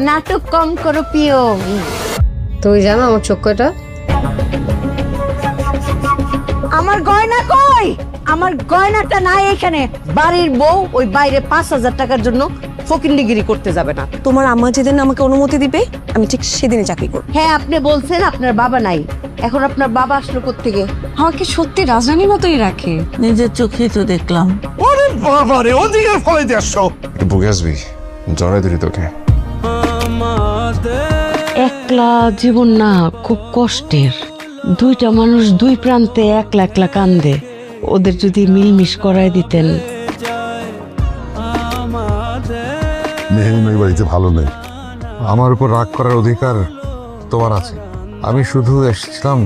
নাটক কম করো প্রিয়। তুই জানো আমার চোখ কয়টা? আমার গয়না কই? আমার গয়নাটা নাই এখানে। বাড়ির বউ ওই বাইরে 5,000 টাকার জন্য ফকিন্দিগিরি করতে যাবে না। তোমার আম্মা যেদিন আমাকে অনুমতি দিবে আমি ঠিক সেদিনই চাকরি করব। হ্যাঁ, আপনি বলছেন আপনার বাবা নাই, এখন আপনার বাবা আসলো কোত্থেকে? আমাকে সত্যি রাজধানীর মতোই রাখে। নিজের চোখেই তো দেখলাম। ওরে বাবা রে, ওদিকে ফলে দিয়ে আসছো। বুকে আসবি, জড়াই দিলি তোকে। একলা জীবন না খুব কষ্টের। দুইটা মানুষ দুই প্রান্তে একলা একলা কান্দে। ওদের যদি মিলমিশ করায় দিতেন। মেহেরিন ওই বাড়িতে ভালো নেই। আমার উপর রাগ করার অধিকার তোমার আছে। আমি শুধু এসেছিলাম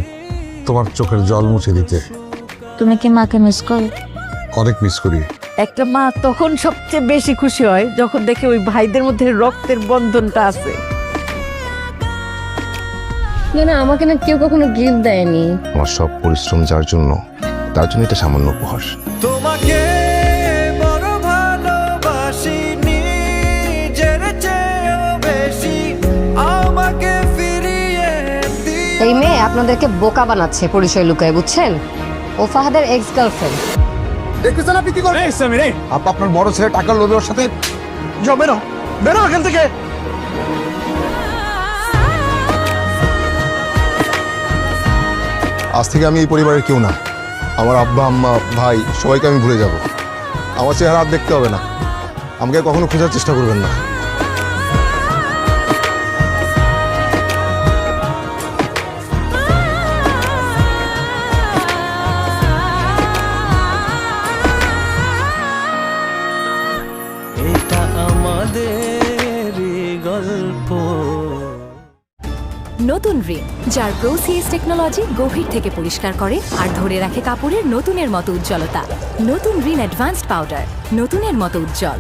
তোমার চোখের জল মুছে দিতে। তুমি কি মাকে মিস করো? অনেক মিস করি। একটা মা তখন সবচেয়ে বেশি খুশি হয় যখন দেখে ওই ভাইদের মধ্যে রক্তের বন্ধনটা আছে। না আমাকে না কেউ কখনো গিফট দেয়নি। আমার সব পরিশ্রম যার জন্য, তার জন্য এটা সামান্য উপহার। তোমাকে বড় ভালোবাসি, নিজের চেয়েও বেশি আমাকে ফিরিয়ে দিও। এই মেয়ে আপনাদেরকে বোকা বানাচ্ছে পরিচয় লুকায়, বুঝছেন? ও ফাহাদের এক্স গার্লফ্রেন্ড। দেখতেছেন আপনি কি করে? এই সামির, এই আপনার বড় ছেলে টাকার লোভে ওর সাথে যাও। বেরো বেরো এখান থেকে। আজ থেকে আমি এই পরিবারের কেউ না। আমার আব্বা আম্মা ভাই সবাইকে আমি ভুলে যাব। আমার চেহারা আর দেখতে হবে না। আমাকে কখনো খোঁজার চেষ্টা করবেন না। এটা আমাদের গল্প। নতুন রিন, যার প্রোসিএস টেকনোলজি গভীর থেকে পরিষ্কার করে আর ধরে রাখে কাপড়ের নতুনের মতো উজ্জ্বলতা। নতুন রিন অ্যাডভান্সড পাউডার, নতুনের মতো উজ্জ্বল।